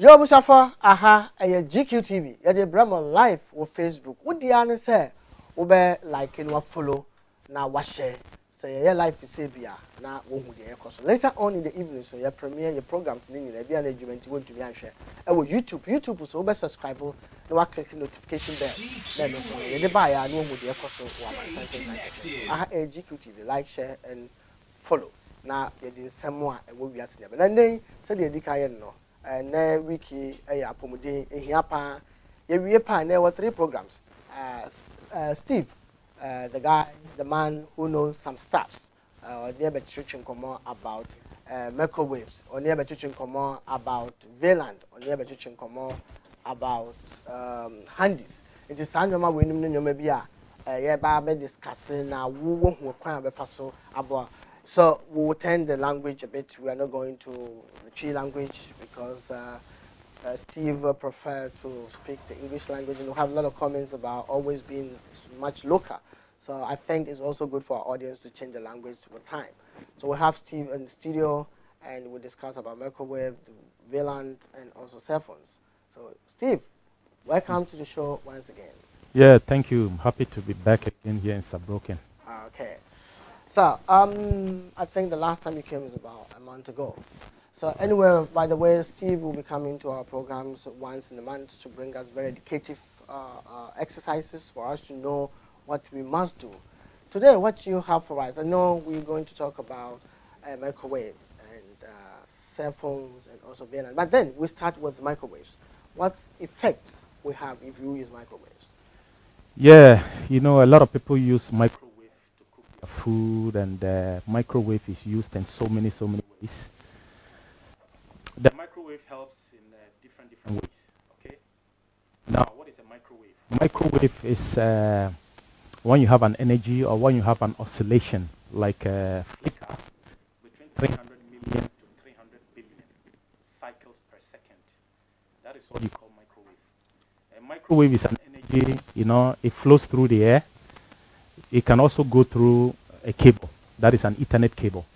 Yo, Musafa, aha, a GQ TV. Yeah, the Brahma live on Facebook. What the answer say? Ube like and what follow now what share. Say your life is Sabia. Now won't be the later on in the evening. So you premiere your program to the be arrangement you want to be and share. YouTube is over subscribe. No click notification bell. Then also the buyer no would the cost. Aha, a GQ TV like share and follow. Now you did someone and will be asking. But then so the edikayan no. Na wiki apomuden ehia pa ye wie pa na 3 programs. Steve, the man who knows some stuffs, near teaching come about microwaves, or near teaching come about Vier, or near teaching come about handies. It is anoma we no maybe yeah ba discussing now who kwan be faso about. So we will turn the language a bit. We are not going to the Chi language because Steve preferred to speak the English language, and we have a lot of comments about always being much local. So I think it's also good for our audience to change the language with time. So we have Steve in the studio, and we discuss about microwave, the Vier, and also cell phones. So Steve, welcome to the show once again. Yeah, thank you. I'm happy to be back again here in Sabroken. Okay. So, I think the last time you came was about a month ago. So anyway, by the way, Steve will be coming to our programs once in a month to bring us very educative exercises for us to know what we must do. Today, what you have for us, I know we're going to talk about microwave and cell phones and also Vier. But then we start with microwaves. What effects we have if you use microwaves? Yeah, you know, a lot of people use microwave food, and microwave is used in so many ways. The microwave helps in different ways. Okay. Now, what is a microwave? Microwave is when you have an energy or when you have an oscillation, like a flicker between 300 million to 300 billion cycles per second. That is what you call microwave. A microwave is an energy. You know, it flows through the air. It can also go through a cable. That is an Ethernet cable.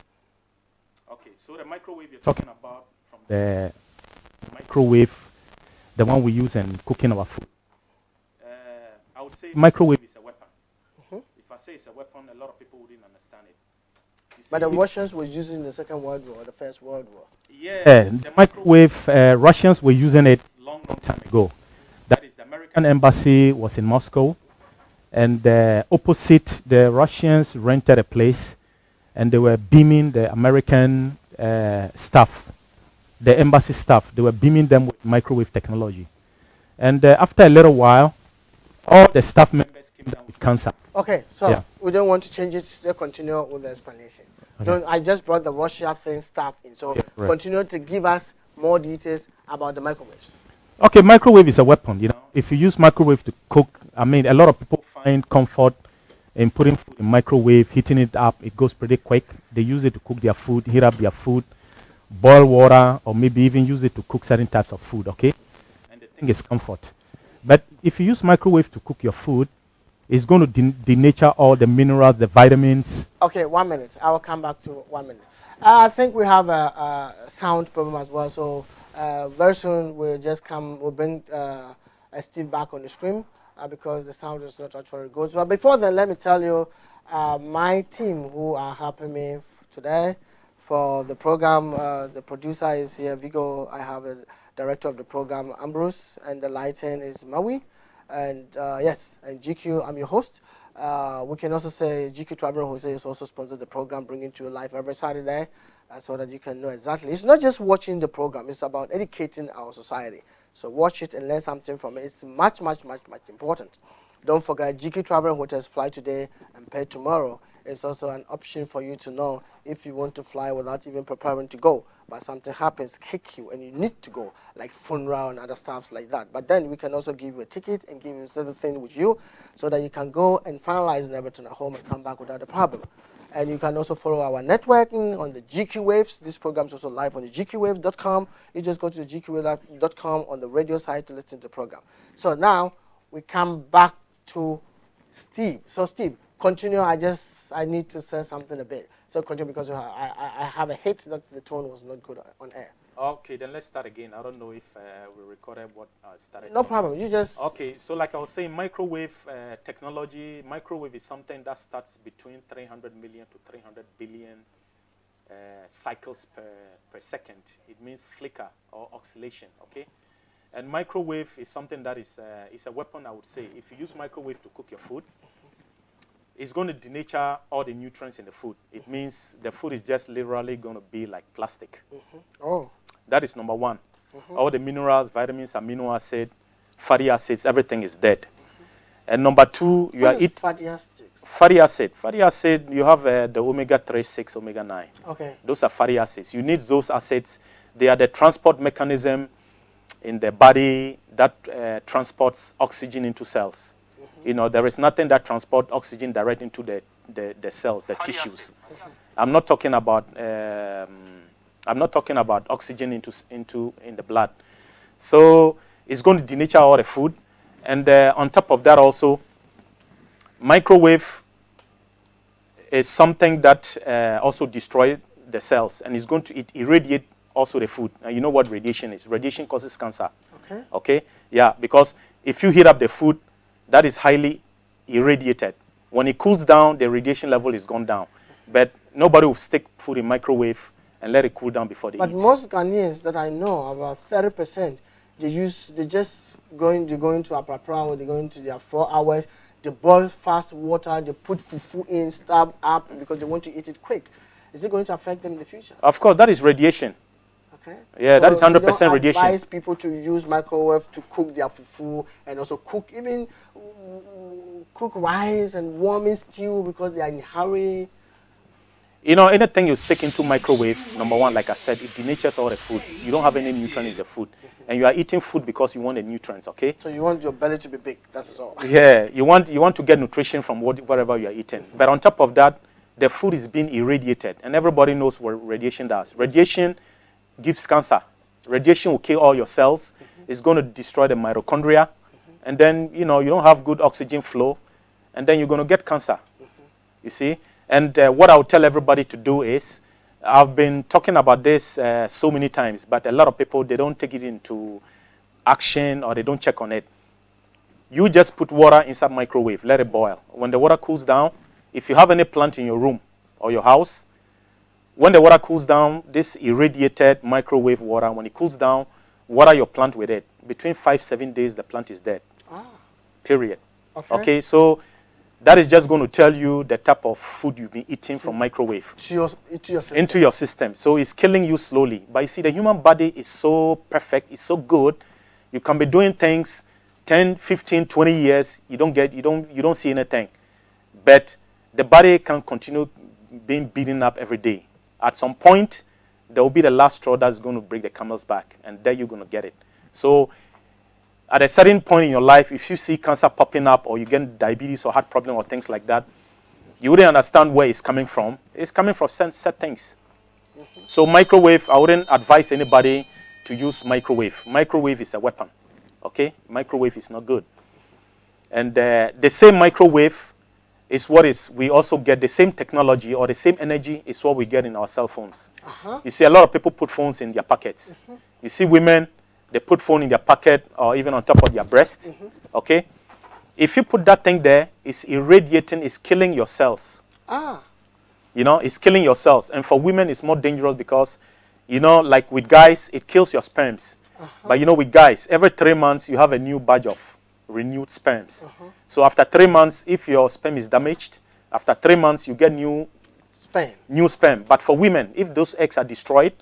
Okay, so the microwave you're talking about from the microwave, the one we use in cooking our food. I would say microwave is a weapon. If I say it's a weapon, a lot of people wouldn't understand it. But the Russians were using the Second World War, the First World War. Yeah, the microwave, Russians were using it long time ago. That is, the American embassy was in Moscow. And opposite, the Russians rented a place, and they were beaming the American staff, the embassy staff. They were beaming them with microwave technology. And after a little while, all the staff members came down with cancer. Okay, so yeah. We don't want to change it. Still continue with the explanation. Okay. I just brought the Russia thing stuff in, so yeah, right. Continue to give us more details about the microwaves. Okay, microwave is a weapon. You know, if you use microwave to cook, I mean, a lot of people find comfort in putting food in microwave, heating it up. It goes pretty quick. They use it to cook their food, heat up their food, boil water, or maybe even use it to cook certain types of food, okay? And the thing is comfort. But if you use microwave to cook your food, it's going to denature all the minerals, the vitamins. Okay, 1 minute. I will come back to 1 minute. I think we have a sound problem as well, so very soon we'll bring Steve back on the screen. Because the sound is not actually good. So before then, let me tell you, my team who are helping me today for the program. The producer is here, Vigo. I have a director of the program, Ambrose, and the lighting is Maui. And yes, and GQ, I'm your host. We can also say GQ Traveler Jose is also sponsored the program, bringing to you live every Saturday, so that you can know exactly. It's not just watching the program; it's about educating our society. So watch it and learn something from it. It's much important. Don't forget, GQ Travel Hotels fly today and pay tomorrow. It's also an option for you to know if you want to fly without even preparing to go. But something happens, kick you, and you need to go, like funeral and other stuff like that. But then we can also give you a ticket and give you certain thing with you so that you can go and finalize everything at home and come back without a problem. And you can also follow our networking on the GQ Waves. This program is also live on the gqwaves.com. You just go to the gqwaves.com on the radio site to listen to the program. So now we come back to Steve. So Steve, continue. I need to say something a bit. So continue because I have a hit that the tone was not good on air. Okay, then let's start again. I don't know if we recorded what started. No problem. You just... Okay, so like I was saying, microwave technology, microwave is something that starts between 300 million to 300 billion cycles per second. It means flicker or oscillation, okay? And microwave is something that is a weapon, I would say. If you use microwave to cook your food, it's going to denature all the nutrients in the food. It means the food is just literally going to be like plastic. Oh. That is number one. All the minerals, vitamins, amino acid, fatty acids, everything is dead. And number two, you are eating fatty acids. Fatty acid. Fatty acid, you have the omega-3, 6, omega-9. Okay. Those are fatty acids. You need those acids. They are the transport mechanism in the body that transports oxygen into cells. You know, there is nothing that transports oxygen direct into the cells, the tissues. I'm not talking about oxygen in the blood. So it's going to denature all the food. And on top of that also, microwave is something that also destroys the cells, and it's going to irradiate also the food. And you know what radiation is. Radiation causes cancer. Okay. Okay? Yeah, because if you heat up the food, that is highly irradiated. When it cools down, the radiation level is gone down. But nobody will stick food in microwave and let it cool down before they eat. But most Ghanaians that I know, about 30%, they just go into a prapra, they go into their 4 hours, they boil fast water, they put fufu in, stab up because they want to eat it quick. Is it going to affect them in the future? Of course, that is radiation. Okay. Yeah, so that is 100% radiation. You advise people to use microwave to cook their fufu and also cook rice and warming stew because they are in a hurry. You know, anything you stick into microwave, number one, like I said, it denatures all the food. You don't have any nutrient in the food. And you are eating food because you want the nutrients, okay? So you want your belly to be big, that's all. Yeah, you want to get nutrition from whatever you are eating. But on top of that, the food is being irradiated. And everybody knows what radiation does. Radiation gives cancer. Radiation will kill all your cells. It's going to destroy the mitochondria. And then, you know, you don't have good oxygen flow. And then you're going to get cancer. You see? And what I would tell everybody to do is, I've been talking about this so many times, but a lot of people, they don't take it into action or they don't check on it. You just put water inside microwave, let it boil. When the water cools down, if you have any plant in your room or your house, when the water cools down, this irradiated microwave water, when it cools down, water your plant with it. Between 5-7 days, the plant is dead. Period. Okay, so that is just going to tell you the type of food you've been eating from microwave into your system. So it's killing you slowly. But you see, the human body is so perfect, it's so good. You can be doing things 10, 15, 20 years, you don't see anything. But the body can continue being beaten up every day. At some point, there will be the last straw that's going to break the camel's back, and there you're going to get it. So at a certain point in your life, if you see cancer popping up or you get diabetes or heart problem or things like that, you wouldn't understand where it's coming from. It's coming from set things. So microwave, I wouldn't advise anybody to use microwave. Microwave is a weapon. Okay? Microwave is not good. And the same microwave is what we also get the same technology or the same energy is what we get in our cell phones. You see, a lot of people put phones in their pockets. You see women, they put phone in their pocket or even on top of their breast. Okay? If you put that thing there, it's irradiating, it's killing your cells. You know, it's killing your cells. And for women, it's more dangerous because, you know, like with guys, it kills your sperms. But you know, with guys, every 3 months, you have a new batch of renewed sperms. So after 3 months, if your sperm is damaged, after 3 months, you get new sperm. But for women, if those eggs are destroyed,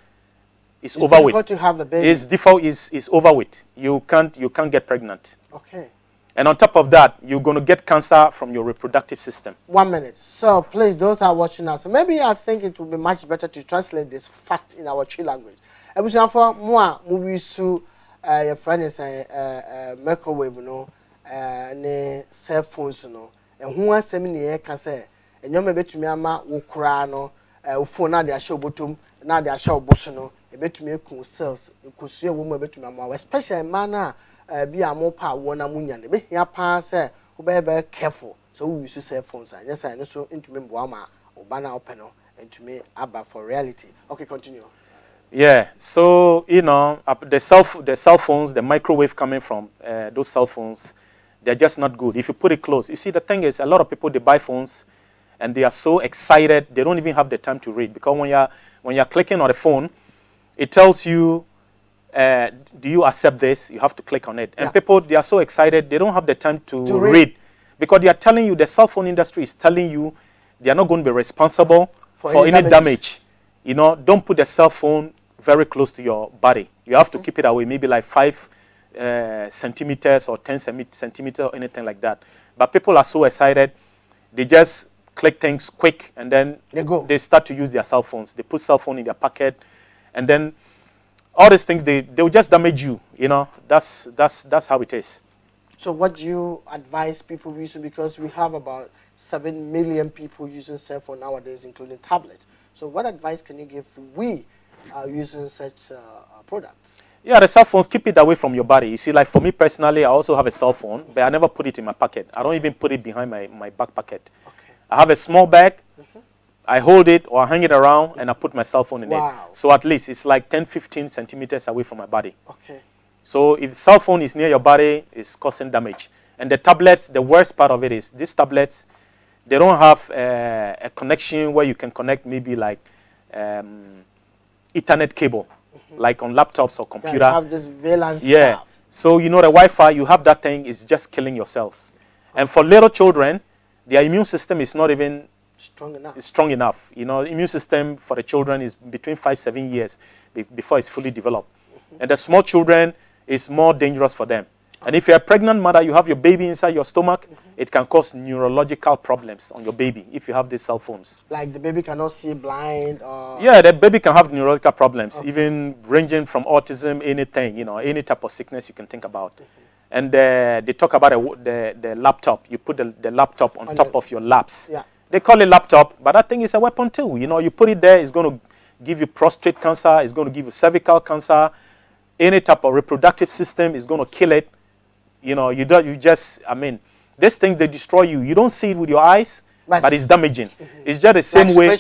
it's over with. Difficult to have a baby. It's over with. You can't get pregnant. Okay. And on top of that, you're going to get cancer from your reproductive system. 1 minute. So please, those are watching us. Maybe I think it would be much better to translate this fast in our Twi language. For more, we su your friend is microwave no, ne cell phones no. And who has semi near can say, and you may bet to me ama ukra no, phone na they show bottom, na they show bosono. Bet to me cells, could see a woman bet to my mouth, especially manner be a more power one amunian. Be here pass, who be very careful. So we use cell phones. And yes, I know so into me Boama or Bana Openo and to me Abba for reality. Okay, continue. Yeah, so, you know, the cell phones, the microwave coming from those cell phones, they're just not good. If you put it close, you see, the thing is, a lot of people, they buy phones, and they are so excited, they don't even have the time to read. Because when you're clicking on the phone, it tells you, do you accept this? You have to click on it. And people, they are so excited, they don't have the time to read. Because they are telling you, the cell phone industry is telling you, they are not going to be responsible for any damage. You know, don't put the cell phone very close to your body. You have to keep it away, maybe like 5 centimeters or 10 centimeters or anything like that. But people are so excited, they just click things quick, and then they start to use their cell phones. They put cell phone in their pocket, and then all these things, they'll just damage you. You know, that's how it is. So what do you advise people using? Because we have about 7 million people using cell phone nowadays, including tablets. So what advice can you give we using such products? Yeah, the cell phones, keep it away from your body. You see, like for me personally, I also have a cell phone, but I never put it in my pocket. I don't even put it behind my back pocket. Okay. I have a small bag. I hold it or I hang it around, and I put my cell phone in it. So at least it's like 10, 15 centimeters away from my body. Okay. So if the cell phone is near your body, it's causing damage. And the tablets, the worst part of it is these tablets, they don't have a connection where you can connect maybe like Ethernet cable, like on laptops or computer. Yeah, you have this V-lan stuff. So you know the Wi-Fi, you have that thing, is just killing your cells. And for little children, their immune system is not even strong enough. You know, immune system for the children is between 5-7 years before it's fully developed. And the small children, is more dangerous for them. And if you're a pregnant mother, you have your baby inside your stomach, it can cause neurological problems on your baby if you have these cell phones. Like the baby cannot see, blind, or... Yeah, the baby can have neurological problems, even ranging from autism, anything, you know, any type of sickness you can think about. And they talk about the laptop. You put the laptop on top of your laps. Yeah. They call it laptop, but that thing is a weapon too. You know, you put it there, it's going to give you prostate cancer, it's going to give you cervical cancer, any type of reproductive system is going to kill it. You know, you just, I mean, these things, they destroy you. You don't see it with your eyes, but it's damaging. It's just the same way.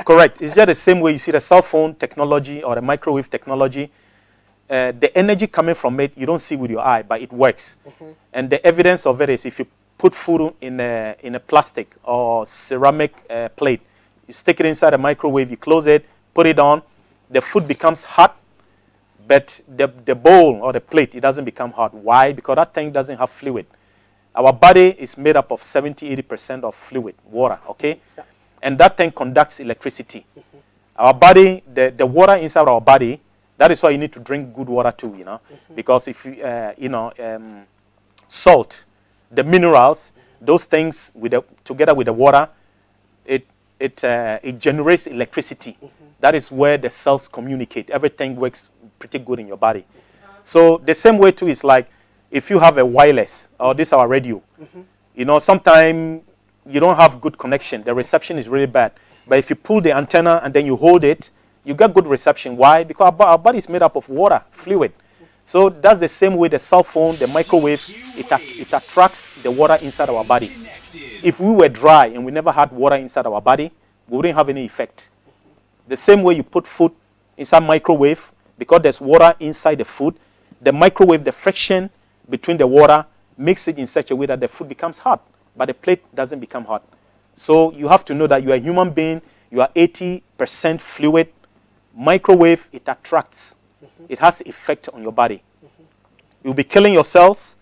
Correct. It's just the same way you see the cell phone technology or the microwave technology. The energy coming from it, you don't see with your eye, but it works. And the evidence of it is if you put food in a plastic or ceramic plate, you stick it inside a microwave, you close it, put it on, the food becomes hot. But the bowl or the plate, it doesn't become hot. Why? Because that thing doesn't have fluid. Our body is made up of 70-80% of fluid, water, okay? Yeah. And that thing conducts electricity. Our body, the water inside our body, that is why you need to drink good water too, you know? Because if you, salt, the minerals, those things together with the water, it generates electricity. That is where the cells communicate. Everything works pretty good in your body. So the same way too is like if you have a wireless or this our radio, you know, sometimes you don't have good connection. The reception is really bad. But if you pull the antenna and then you hold it, you get good reception. Why? Because our body is made up of water, fluid. So that's the same way the cell phone, the microwave, it attracts the water inside our body. If we were dry and we never had water inside our body, we wouldn't have any effect. The same way you put food inside microwave, because there's water inside the food, the microwave, the friction between the water makes it in such a way that the food becomes hot, but the plate doesn't become hot. So you have to know that you are a human being, you are 80% fluid. Microwave, it attracts. It has effect on your body. You'll be killing your cells.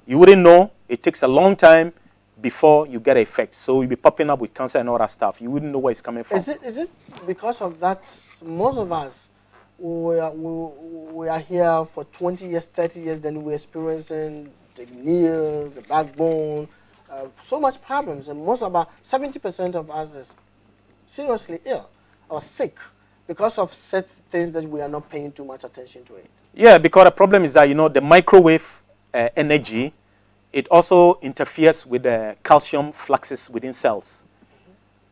You wouldn't know. It takes a long time before you get an effect. So you'll be popping up with cancer and all that stuff. You wouldn't know where it's coming from. Is it because of that, most of us, we are here for 20 years, 30 years, then we're experiencing the knee, the backbone, so much problems. And most about 70% of us is seriously ill or sick because of certain things that we are not paying too much attention to it. Yeah, because the problem is that, you know, the microwave energy, it also interferes with the calcium fluxes within cells.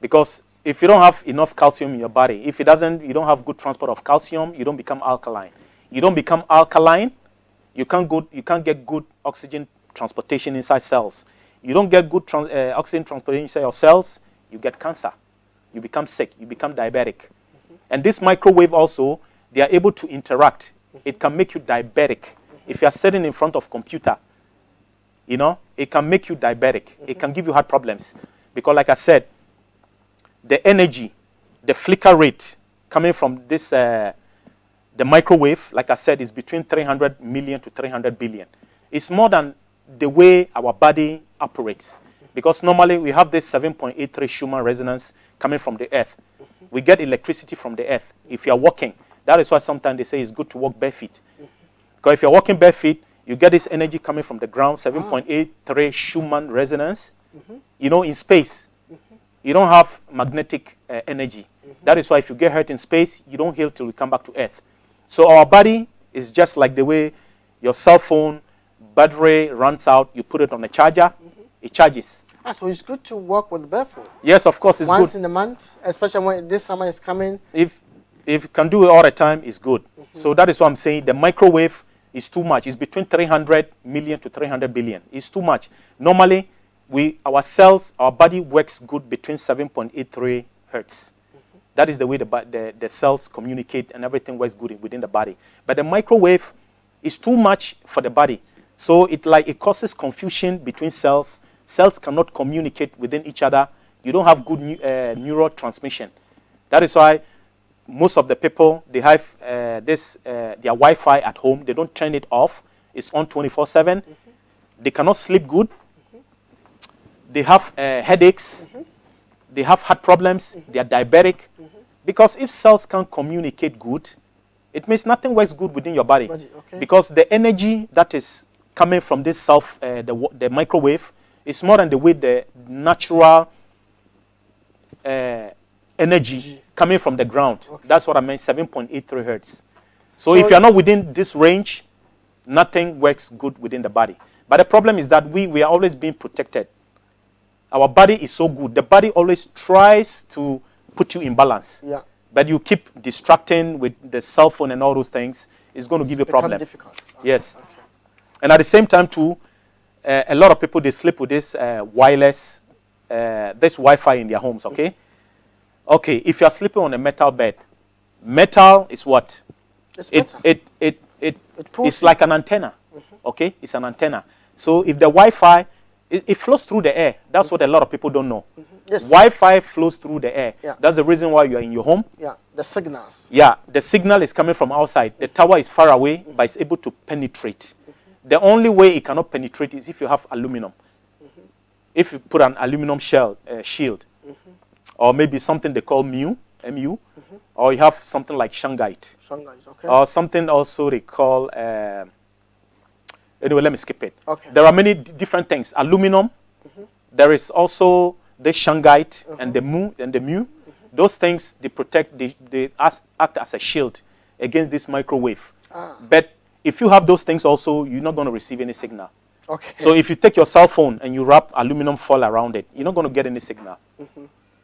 Because if you don't have enough calcium in your body, if you don't have good transport of calcium, you don't become alkaline. You don't become alkaline, you can't get good oxygen transportation inside cells. You don't get good oxygen transportation inside your cells, you get cancer. You become sick, you become diabetic. And this microwave also, they are able to interact. It can make you diabetic. If you are sitting in front of computer, you know, it can make you diabetic. It can give you heart problems. Because like I said, the energy, the flicker rate coming from this, the microwave, like I said, is between 300 million to 300 billion. It's more than the way our body operates. Because normally we have this 7.83 Schumann resonance coming from the earth. We get electricity from the earth. If you are walking, that is why sometimes they say it's good to walk bare feet. Because if you're walking bare feet, you get this energy coming from the ground, 7.83 Schumann resonance. You know, in space, you don't have magnetic energy. That is why if you get hurt in space, you don't heal till you come back to earth. So our body is just like the way your cell phone battery runs out, you put it on a charger, it charges. So it's good to work with barefoot. Yes, of course, it's Once good. in a month, especially when this summer is coming. If you can do it all the time, it's good. So that is what I'm saying. The microwave is too much. It's between 300 million to 300 billion. It's too much. Normally, our cells, our body works good between 7.83 hertz. That is the way the cells communicate and everything works good within the body. But the microwave is too much for the body. So it causes confusion between cells. Cells cannot communicate within each other. You don't have good neural transmission. That is why most of the people, they have their Wi-Fi at home. They don't turn it off. It's on 24/7. They cannot sleep good. They have headaches. They have heart problems. They are diabetic. Because if cells can't communicate good, it means nothing works good within your body. Because the energy that is coming from this the microwave is more than the way the natural energy coming from the ground. That's what I meant, 7.83 hertz. So if you're not within this range, nothing works good within the body. But the problem is that we are always being protected. Our body is so good. The body always tries to put you in balance. Yeah. But you keep distracting with the cell phone and all those things, it's going to give you a problem. Difficult. Yes. Okay. And at the same time, too, a lot of people, they sleep with this wireless, this Wi-Fi in their homes, okay? Okay, if you're sleeping on a metal bed, metal is what? It's like an antenna, okay? It's an antenna. So if the Wi-Fi, it flows through the air. That's what a lot of people don't know. Yes. Wi-Fi flows through the air. Yeah. That's the reason why you are in your home. Yeah, the signals. Yeah, the signal is coming from outside. The tower is far away, but it's able to penetrate. The only way it cannot penetrate is if you have aluminum. If you put an aluminum shield, or maybe something they call MU, or you have something like shungite. Okay. Or something also they call, anyway, let me skip it. Okay. There are many different things. Aluminum, there is also the shungite and the mu. Those things, they protect, they act as a shield against this microwave. But if you have those things also, you're not going to receive any signal. Okay. So if you take your cell phone and you wrap aluminum foil around it, you're not going to get any signal.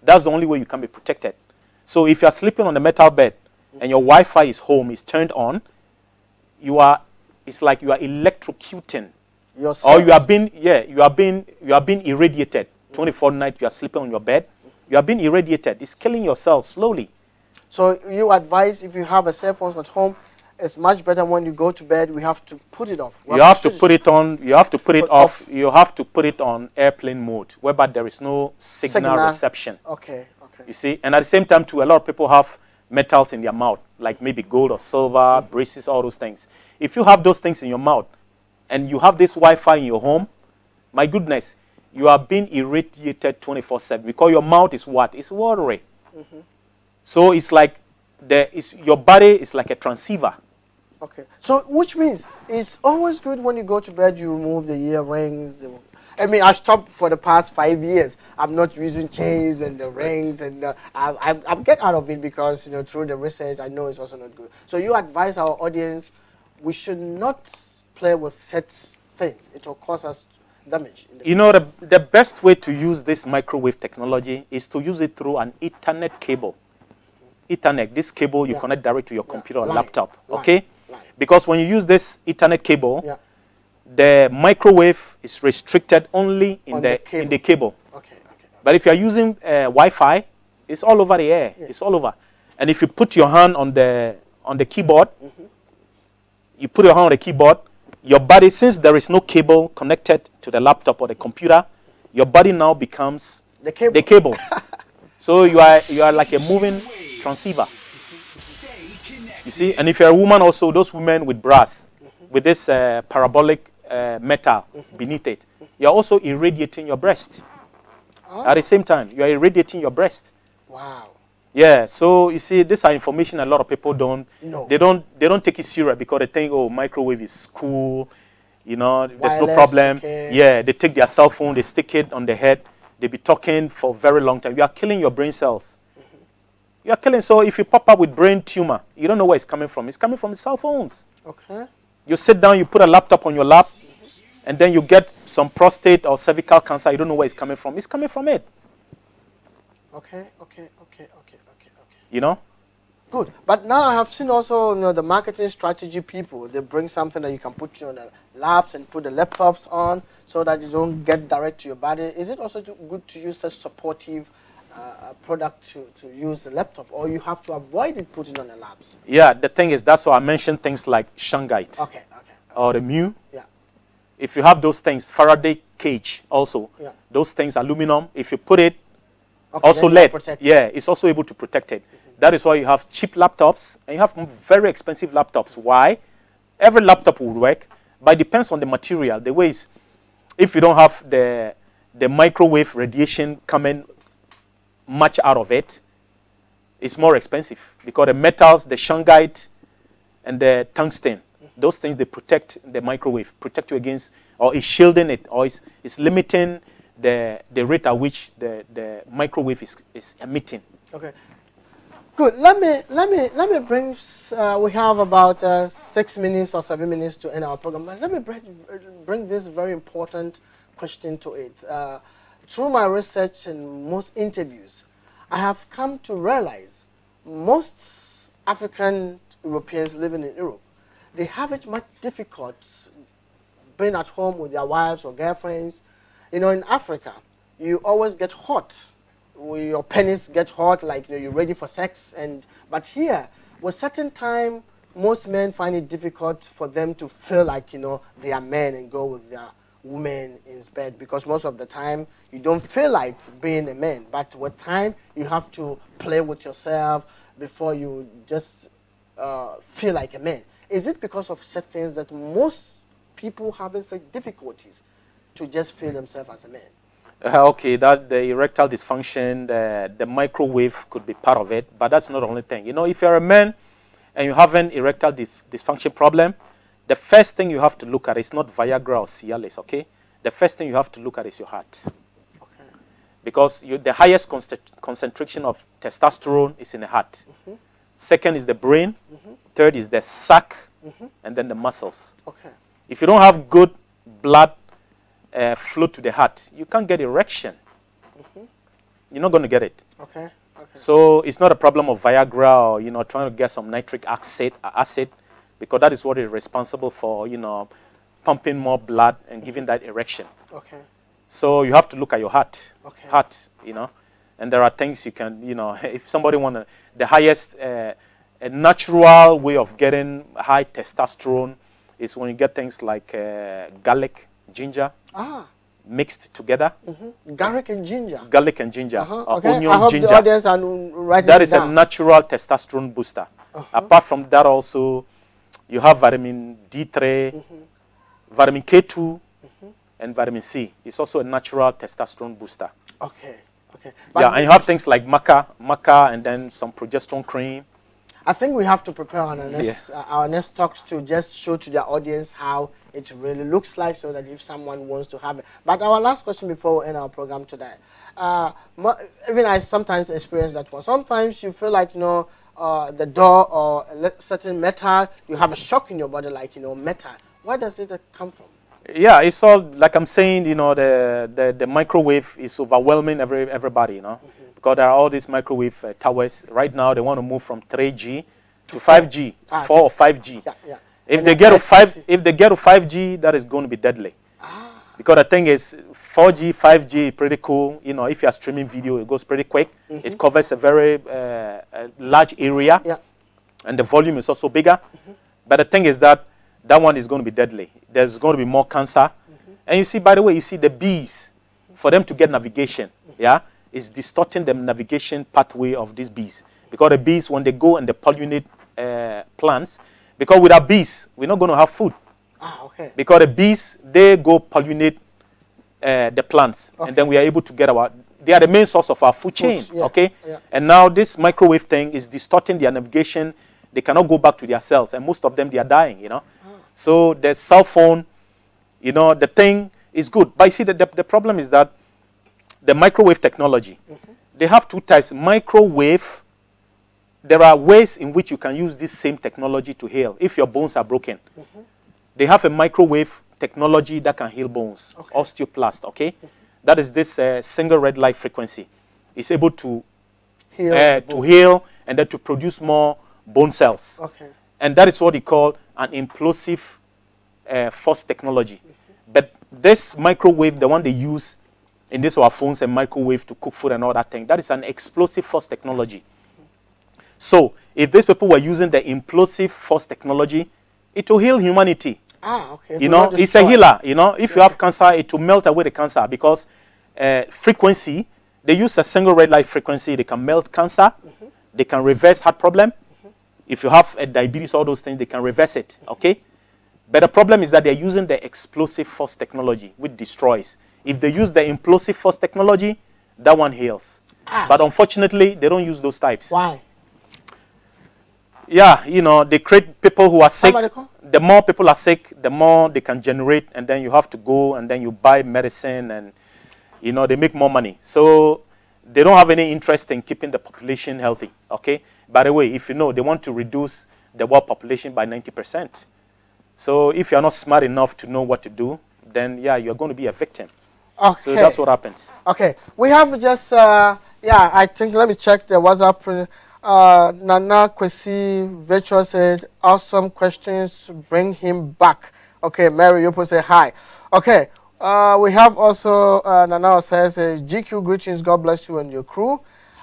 That's the only way you can be protected. So if you're sleeping on a metal bed and your Wi-Fi is home, is turned on, it's like you are electrocuting. Or you are being irradiated. 24 nights you are sleeping on your bed. You are being irradiated. It's killing your cells slowly. So you advise if you have a cell phone at home, it's much better when you go to bed, we have to put it off. You have to put it on, you have to put it off, you have to put it on airplane mode, whereby there is no signal reception. Okay, okay. You see, and at the same time too, a lot of people have metals in their mouth, like maybe gold or silver, braces, all those things. If you have those things in your mouth, and you have this Wi-Fi in your home, my goodness, you are being irradiated 24/7, because your mouth is what? It's watery. So it's like, your body is like a transceiver. Okay, so which means it's always good when you go to bed, you remove the earrings. I mean, I stopped for the past 5 years. I'm not using chains and the rings, and I'm get out of it because, you know, through the research, I know it's also not good. So you advise our audience, we should not play with such things. It will cause us damage. You know, the best way to use this microwave technology is to use it through an Ethernet cable. Ethernet, this cable you connect direct to your computer or laptop, okay? Because when you use this Ethernet cable, the microwave is restricted only in the cable. Okay, okay. But if you're using Wi-Fi, it's all over the air. Yes. It's all over. And if you put your hand on the on the keyboard. You put your hand on the keyboard. Your body, since there is no cable connected to the laptop or the computer, your body now becomes the cable. So you are like a moving transceiver. You see, and if you're a woman also, those women with bras, with this parabolic metal beneath it, you're also irradiating your breast. At the same time, you are irradiating your breast. Wow. Yeah, so you see, these are information a lot of people don't. No. They don't take it serious because they think, oh, microwave is cool, you know, there's no Wireless, problem. okay. Yeah, they take their cell phone, they stick it on the head, they be talking for a very long time. You are killing your brain cells. You are killing. So if you pop up with brain tumor, you don't know where it's coming from. It's coming from the cell phones. Okay. You sit down, you put a laptop on your lap, and then you get some prostate or cervical cancer. You don't know where it's coming from. It's coming from it. Okay. You know? Good. But now I have seen also, you know, the marketing strategy people, they bring something that you can put you on the laps and put the laptops on so that you don't get direct to your body. Is it also good to use such supportive product to use the laptop, or you have to avoid it putting on the laps? Yeah, the thing is, that's why I mentioned things like shungite. Okay. Or the mu. Yeah. If you have those things, Faraday cage also, those things, aluminum, if you put it, also lead, yeah, it's also able to protect it. That is why you have cheap laptops and you have very expensive laptops. Why? Every laptop will work, but it depends on the material. The way is, if you don't have the microwave radiation coming much out of it, it's more expensive because the metals, the shungite, and the tungsten, those things, they protect the microwave, protect you against, or it's shielding it, or it's limiting the rate at which the microwave is emitting. Okay. Good. Let me bring. We have about 6 minutes or 7 minutes to end our program. But let me bring this very important question to it. Through my research and most interviews, I have come to realize most African Europeans living in Europe, they have it much difficult being at home with their wives or girlfriends. You know, in Africa, you always get hot. Your penis get hot, like, you know, you're ready for sex. But here, with certain time, most men find it difficult for them to feel like, you know, they are men and go with their women in bed, because most of the time you don't feel like being a man. But with time, you have to play with yourself before you just feel like a man. Is it because of such things that most people having such difficulties to just feel themselves as a man? Okay, that the erectile dysfunction, the microwave could be part of it, but that's not the only thing. You know, if you're a man and you have an erectile dysfunction problem, the first thing you have to look at is not Viagra or Cialis, okay? The first thing you have to look at is your heart. Okay. Because the highest concentration of testosterone is in the heart. Second is the brain. Third is the sac, and then the muscles. Okay. If you don't have good blood flow to the heart, you can't get erection. You're not going to get it. Okay. So it's not a problem of Viagra or, you know, trying to get some nitric acid, because that is what is responsible for, you know, pumping more blood and giving that erection. Okay. So you have to look at your heart. Okay. Heart, you know, and there are things you can, you know, if somebody want the highest a natural way of getting high testosterone is when you get things like garlic, ginger, mixed together. Garlic and ginger. Garlic and ginger. Okay. Onion, I hope ginger. the audience are writing that is down. a natural testosterone booster. Apart from that, also you have vitamin D3, vitamin K2, and vitamin C. It's also a natural testosterone booster. Okay. But yeah, and you have things like maca, and then some progesterone cream. I think we have to prepare our next talks to just show to the audience how it really looks like, so that if someone wants to have it. But our last question before we end our program today, even I sometimes experience that one. Sometimes you feel like, you know, the door or a certain metal, you have a shock in your body, like, you know, metal. Where does it come from? Yeah, it's all, like I'm saying, you know, the microwave is overwhelming everybody, you know. Because there are all these microwave towers. Right now, they want to move from 3G to 5G, 4 or 5G. Yeah. If they get to 5G, that is going to be deadly. Because the thing is, 4G, 5G, pretty cool. You know, if you are streaming video, it goes pretty quick. It covers a very large area. Yeah. and the volume is also bigger. But the thing is that that one is going to be deadly. There's going to be more cancer. And you see, by the way, you see the bees, for them to get navigation, yeah, is distorting the navigation pathway of these bees. Because the bees, when they go and they pollinate plants, because without bees, we're not going to have food. Okay. Because the bees, they go pollinate the plants, and then we are able to get they are the main source of our food chain, okay? Yeah. And now this microwave thing is distorting their navigation. They cannot go back to their cells, and most of them, they are dying, you know? So the cell phone, you know, the thing is good. But you see, the problem is that the microwave technology, they have two types. Microwave, there are ways in which you can use this same technology to heal. If your bones are broken, they have a microwave technology that can heal bones, osteoblast, okay? That is this single red light frequency. It's able to heal and then to produce more bone cells. Okay. And that is what we call an implosive force technology. But this microwave, the one they use in this our phones and microwave to cook food and all that thing, that is an explosive force technology. So if these people were using the implosive force technology, it will heal humanity. Okay. You know, it's a healer. You know, if you have cancer, it will melt away the cancer because frequency, they use a single red light frequency. They can melt cancer. They can reverse heart problem. If you have diabetes, all those things, they can reverse it. Okay. But the problem is that they're using the explosive force technology, which destroys. If they use the implosive force technology, that one heals. But unfortunately, they don't use those types. Why? Yeah, you know, they create people who are sick. The more people are sick, the more they can generate, and then you have to go and then you buy medicine, and you know, they make more money. So they don't have any interest in keeping the population healthy. Okay. By the way, if you know, they want to reduce the world population by 90%. So if you're not smart enough to know what to do, then yeah, you're going to be a victim. Okay. So that's what happens. Okay. We have just yeah, I think, let me check the WhatsApp. Nana Kwesi Virtual said, awesome questions, bring him back. Okay, Mary Yopo say hi. Okay, we have also Nana says, GQ greetings, God bless you and your crew.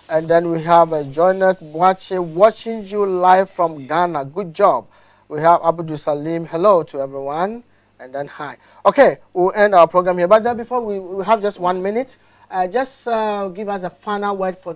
And then we have Joyner watching you live from Ghana. Good job. We have Abdul Salim, hello to everyone. And then hi. Okay, we'll end our program here. But then before we have just 1 minute. Just give us a final word for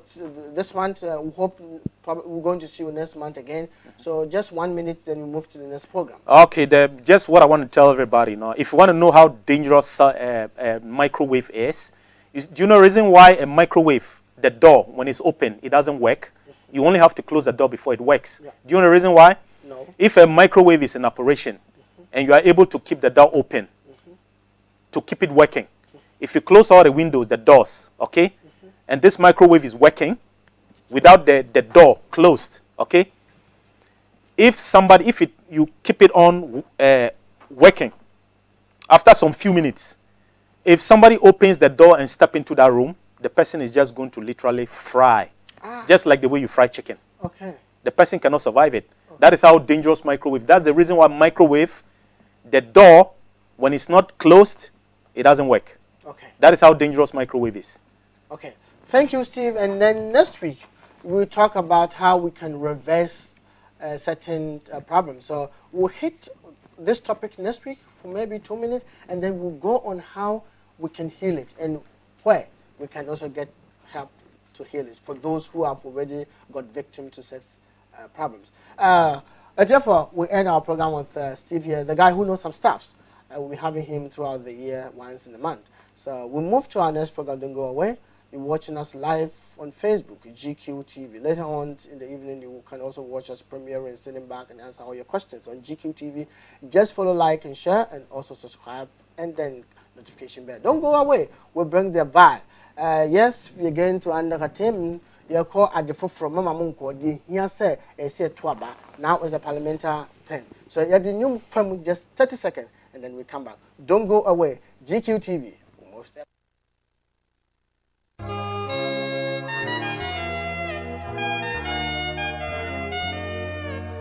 this month. We hope we're going to see you next month again. So just 1 minute, then we move to the next program. Okay, just what I want to tell everybody. You know, if you want to know how dangerous a microwave is, do you know the reason why a microwave, the door, when it's open, it doesn't work? You only have to close the door before it works. Yeah. Do you know the reason why? No. If a microwave is in operation and you are able to keep the door open, to keep it working, if you close all the windows, the doors, okay, and this microwave is working without the door closed, okay, if you keep it on working, after some few minutes, if somebody opens the door and step into that room, the person is just going to literally fry, just like the way you fry chicken. Okay. The person cannot survive it. Okay. That is how dangerous microwave. That's the reason why microwave, the door, when it's not closed, it doesn't work. Okay. That is how dangerous microwave is. Okay. Thank you, Steve. And then next week, we'll talk about how we can reverse certain problems. So we'll hit this topic next week for maybe 2 minutes, and then we'll go on how we can heal it and where we can also get help to heal it for those who have already got victim to such problems. Therefore, we end our program with Steve here, the guy who knows some stuffs. We'll be having him throughout the year, once in a month. So we'll move to our next program. Don't go away. You're watching us live on Facebook, GQ TV. Later on in the evening, you can also watch us premiere and sitting back and answer all your questions on GQ TV. Just follow, like, and share, and also subscribe, and then notification bell. Don't go away. We'll bring the vibe. Yes, we're going to entertain. You call at the from Mama Munko. The here say Twaba. Now is a parliamentary 10. So you have the new film just 30 seconds, and then we come back. Don't go away. GQ TV. Almost there.